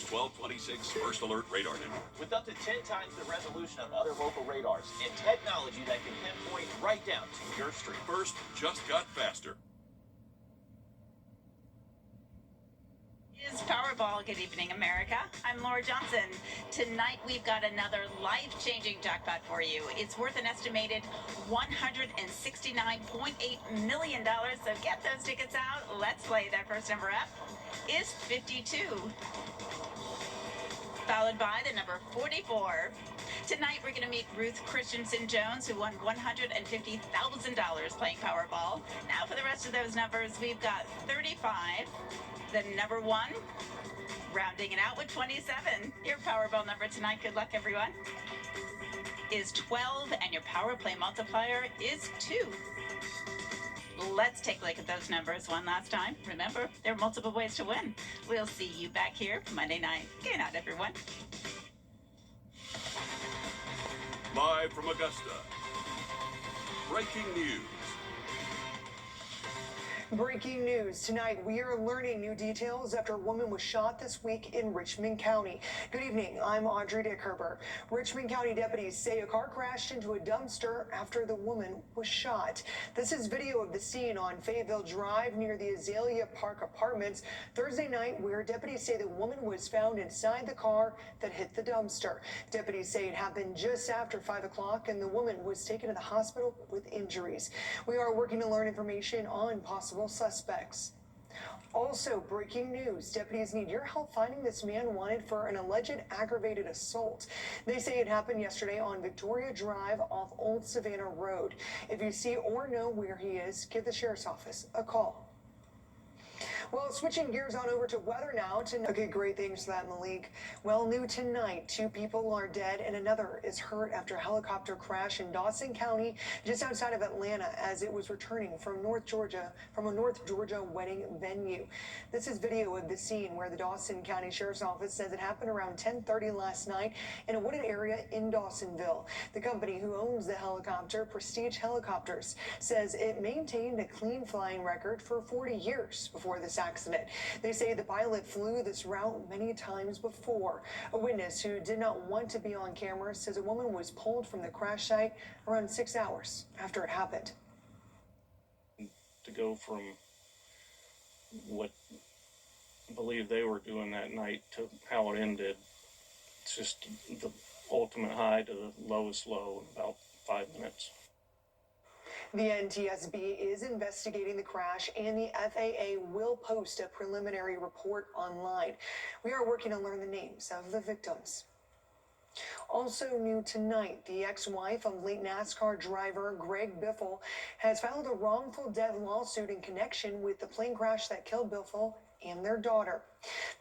1226 First Alert Radar Network. With up to 10 times the resolution of other local radars and technology that can pinpoint right down to your street. First just got faster. Is Powerball. Good evening, America. I'm Laura Johnson. Tonight we've got another life-changing jackpot for you. It's worth an estimated $169.8 million. So get those tickets out. Let's play. That first number up is 52, followed by the number 44. Tonight we're going to meet Ruth Christensen Jones, who won $150,000 playing Powerball. Now for the rest of those numbers, we've got 35. The number 1, rounding it out with 27. Your Powerball number tonight, good luck everyone, is 12, and your Power Play multiplier is 2. Let's take a look at those numbers one last time. Remember, there are multiple ways to win. We'll see you back here Monday night. Good night, everyone. Live from Augusta, breaking news. Breaking news tonight. We are learning new details after a woman was shot this week in Richmond County. Good evening. I'm Audrey Dickerber. Richmond County deputies say a car crashed into a dumpster after the woman was shot. This is video of the scene on Fayetteville Drive near the Azalea Park Apartments Thursday night, where deputies say the woman was found inside the car that hit the dumpster. Deputies say it happened just after 5 o'clock and the woman was taken to the hospital with injuries. We are working to learn information on possible suspects. Also, breaking news. Deputies need your help finding this man wanted for an alleged aggravated assault. They say it happened yesterday on Victoria Drive off Old Savannah Road. If you see or know where he is, give the sheriff's office a call. Well, switching gears on over to weather now. Okay, great. Thanks for that, Malik. Well, new tonight, 2 people are dead and another is hurt after a helicopter crash in Dawson County, just outside of Atlanta, as it was returning from a North Georgia wedding venue. This is video of the scene where the Dawson County Sheriff's Office says it happened around 10:30 last night in a wooded area in Dawsonville. The company who owns the helicopter, Prestige Helicopters, says it maintained a clean flying record for 40 years before this accident. They say the pilot flew this route many times before. A witness who did not want to be on camera says a woman was pulled from the crash site around 6 hours after it happened. To go from what I believe they were doing that night to how it ended, it's just the ultimate high to the lowest low in about 5 minutes. The NTSB is investigating the crash, and the FAA will post a preliminary report online. We are working to learn the names of the victims. Also new tonight, the ex-wife of late NASCAR driver Greg Biffle has filed a wrongful death lawsuit in connection with the plane crash that killed Biffle and their daughter.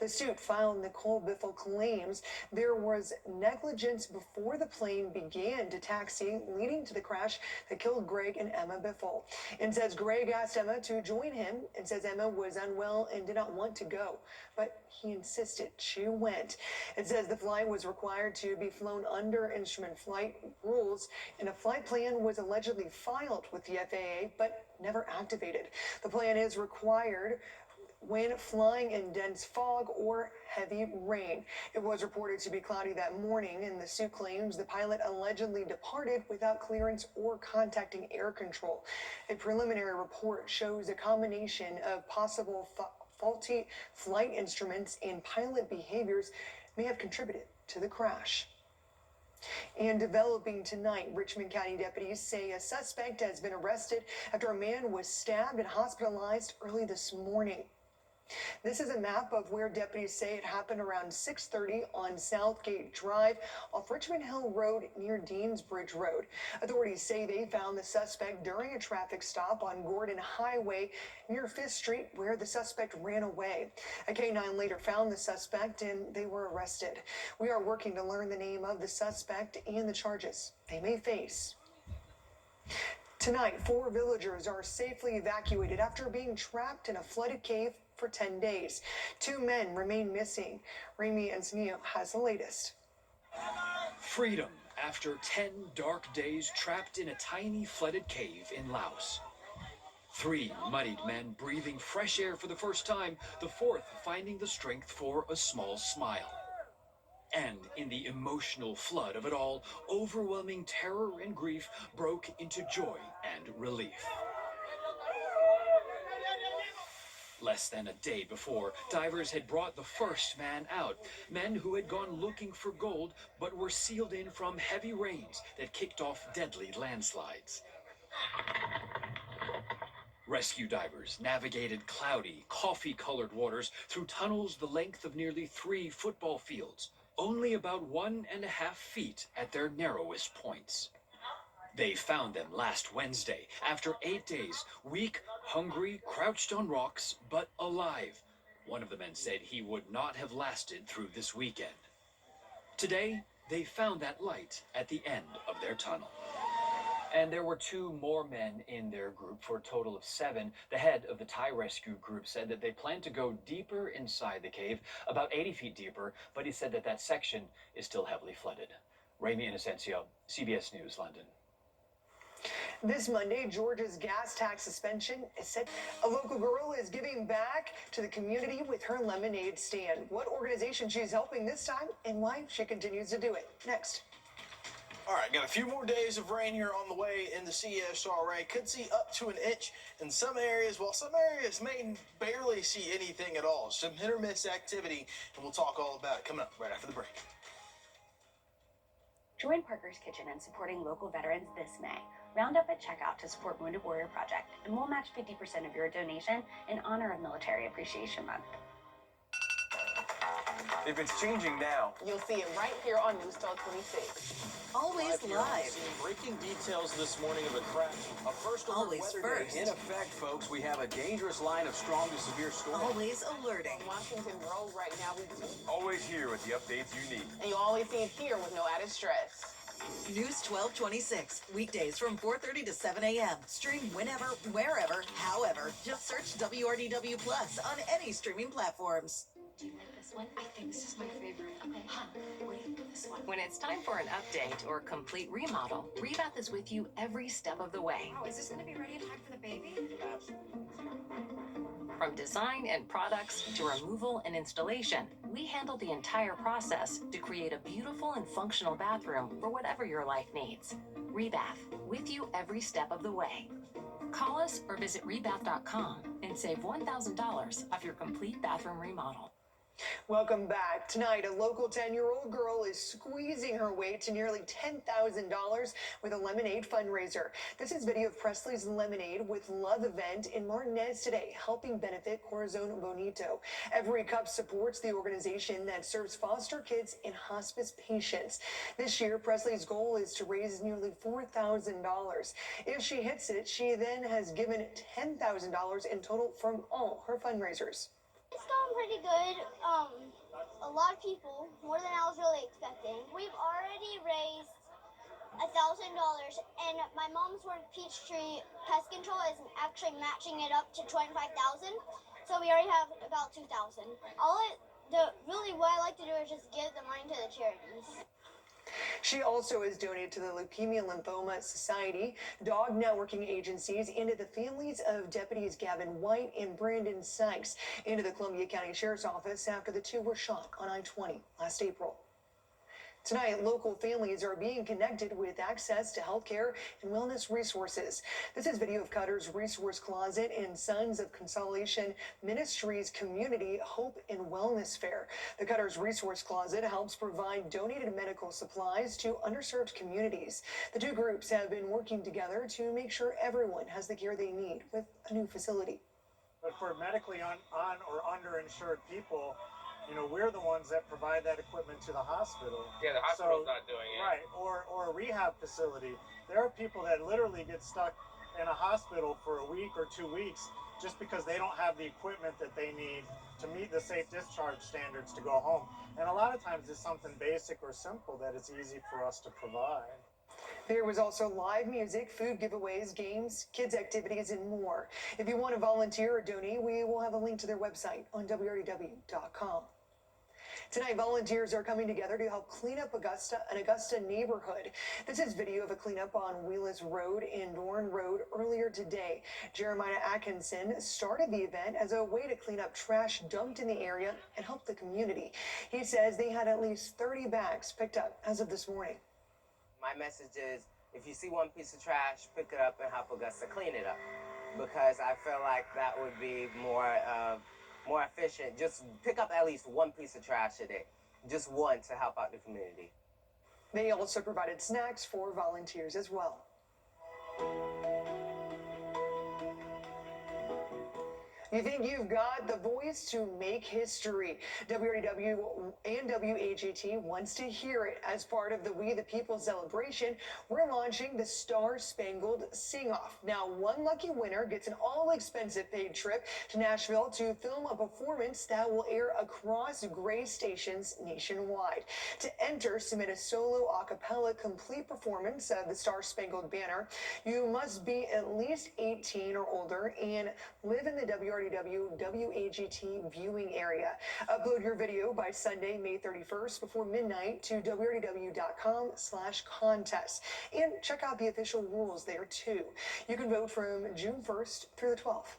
The suit filed, Nicole Biffle claims there was negligence before the plane began to taxi, leading to the crash that killed Greg and Emma Biffle. And says Greg asked Emma to join him and says Emma was unwell and did not want to go, but he insisted she went. It says the flight was required to be flown under instrument flight rules, and a flight plan was allegedly filed with the FAA but never activated. The plan is required when flying in dense fog or heavy rain. It was reported to be cloudy that morning, and the suit claims the pilot allegedly departed without clearance or contacting air control. A preliminary report shows a combination of possible faulty flight instruments and pilot behaviors may have contributed to the crash. And developing tonight, Richmond County deputies say a suspect has been arrested after a man was stabbed and hospitalized early this morning. This is a map of where deputies say it happened around 6:30 on Southgate Drive off Richmond Hill Road near Deansbridge Road. Authorities say they found the suspect during a traffic stop on Gordon Highway near 5th Street, where the suspect ran away. A K-9 later found the suspect and they were arrested. We are working to learn the name of the suspect and the charges they may face. Tonight, 4 villagers are safely evacuated after being trapped in a flooded cave for 10 days. 2 men remain missing. Remy Antonio has the latest. Freedom after 10 dark days trapped in a tiny flooded cave in Laos. 3 muddied men breathing fresh air for the first time, the 4th finding the strength for a small smile. And in the emotional flood of it all, overwhelming terror and grief broke into joy and relief. Less than a day before, divers had brought the first man out. Men who had gone looking for gold, but were sealed in from heavy rains that kicked off deadly landslides. Rescue divers navigated cloudy, coffee-colored waters through tunnels the length of nearly 3 football fields, only about 1.5 feet at their narrowest points. They found them last Wednesday, after 8 days, weak, hungry, crouched on rocks, but alive. One of the men said he would not have lasted through this weekend. Today, they found that light at the end of their tunnel. And there were 2 more men in their group for a total of 7. The head of the Thai rescue group said that they plan to go deeper inside the cave, about 80 feet deeper, but he said that that section is still heavily flooded. Rami Inocencio, CBS News, London. This Monday, Georgia's gas tax suspension is set. A local girl is giving back to the community with her lemonade stand. What organization she's helping this time and why she continues to do it. Next. All right, got a few more days of rain here on the way in the CSRA. Could see up to an inch in some areas, while some areas may barely see anything at all. Some hit or miss activity, and we'll talk all about it coming up right after the break. Join Parker's Kitchen in supporting local veterans this May. Round up at checkout to support Wounded Warrior Project, and we'll match 50% of your donation in honor of Military Appreciation Month. If it's changing now, you'll see it right here on News 1226. Always live. Breaking details this morning of a crash. A first Always first. in effect, folks, we have a dangerous line of strong to severe storms. Always alerting. On Washington Road right now, Always here with the updates you need. and you always see it here with no added stress. News 1226. Weekdays from 4:30 to 7 a.m. Stream whenever, wherever, however. Just search WRDW Plus on any streaming platforms. Do you like this one? I think this is my favorite. Okay, hon, what do you think of this one? When it's time for an update or complete remodel, Rebath is with you every step of the way. Oh, is this going to be ready in time for the baby? From design and products to removal and installation, we handle the entire process to create a beautiful and functional bathroom for whatever your life needs. Rebath, with you every step of the way. Call us or visit rebath.com and save $1,000 off your complete bathroom remodel. Welcome back. Tonight, a local 10-year-old girl is squeezing her way to nearly $10,000 with a lemonade fundraiser. This is video of Presley's Lemonade with Love event in Martinez today, helping benefit Corazon Bonito. Every Cup supports the organization that serves foster kids and hospice patients. This year, Presley's goal is to raise nearly $4,000. If she hits it, she then has given $10,000 in total from all her fundraisers. It's going pretty good. A lot of people, more than I was really expecting. We've already raised $1,000, and my mom's work, Peachtree Pest Control, is actually matching it up to $25,000. So we already have about $2,000. Really what I like to do is just give the money to the charities. She also has donated to the Leukemia Lymphoma Society, dog networking agencies, and to the families of deputies Gavin White and Brandon Sykes, and to the Columbia County Sheriff's Office after the two were shot on I-20 last April. Tonight, local families are being connected with access to healthcare and wellness resources. This is video of Cutter's Resource Closet and Sons of Consolation Ministries Community Hope and Wellness Fair. The Cutter's Resource Closet helps provide donated medical supplies to underserved communities. The two groups have been working together to make sure everyone has the care they need with a new facility. But for medically on or underinsured people, we're the ones that provide that equipment to the hospital. Yeah, the hospital's not doing it. Right, or a rehab facility. There are people that literally get stuck in a hospital for a week or 2 weeks just because they don't have the equipment that they need to meet the safe discharge standards to go home. And a lot of times it's something basic or simple that it's easy for us to provide. There was also live music, food giveaways, games, kids activities, and more. If you want to volunteer or donate, we will have a link to their website on WRDW.com. Tonight, volunteers are coming together to help clean up an Augusta neighborhood. This is video of a cleanup on Wheelis Road and Dorn Road earlier today. Jeremiah Atkinson started the event as a way to clean up trash dumped in the area and help the community. He says they had at least 30 bags picked up as of this morning. My message is, if you see one piece of trash, pick it up and help Augusta clean it up, because I feel like that would be more efficient. Just pick up at least one piece of trash a day, just one, to help out the community. They also provided snacks for volunteers as well. You think you've got the voice to make history? WRDW and WAGT wants to hear it. As part of the We the People celebration, we're launching the Star Spangled Sing-Off. Now, one lucky winner gets an all-expensive paid trip to Nashville to film a performance that will air across Gray stations nationwide. To enter, submit a solo a cappella complete performance of the Star Spangled Banner. You must be at least 18 or older and live in the WRDW-WAGT viewing area. Upload your video by Sunday, May 31st before midnight to WRDW.com/contest. And check out the official rules there too. You can vote from June 1st through the 12th.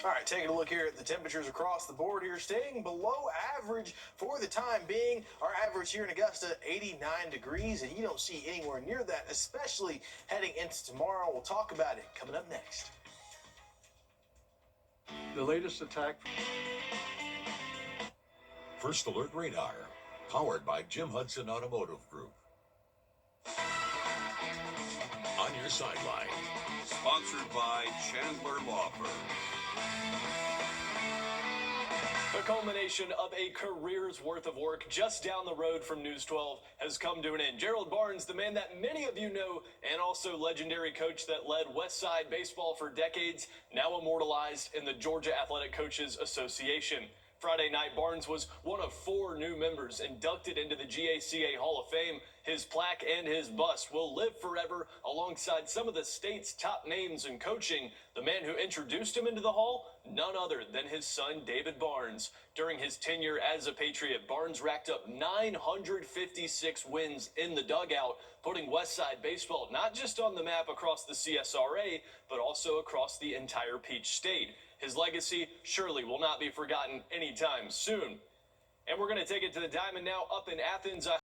All right, taking a look here at the temperatures across the board here, staying below average for the time being. Our average here in Augusta, 89 degrees, and you don't see anywhere near that, especially heading into tomorrow. We'll talk about it coming up next. The latest attack. First Alert Radar, powered by Jim Hudson Automotive Group. On your sideline, sponsored by Chandler Law Firm. The culmination of a career's worth of work just down the road from News 12 has come to an end. Gerald Barnes, the man that many of you know, and also legendary coach that led West Side baseball for decades, now immortalized in the Georgia Athletic Coaches Association. Friday night, Barnes was one of 4 new members inducted into the GACA Hall of Fame. His plaque and his bust will live forever alongside some of the state's top names in coaching. The man who introduced him into the Hall, none other than his son, David Barnes. During his tenure as a Patriot, Barnes racked up 956 wins in the dugout, putting Westside baseball not just on the map across the CSRA, but also across the entire Peach State. His legacy surely will not be forgotten anytime soon. And we're going to take it to the Diamond now up in Athens.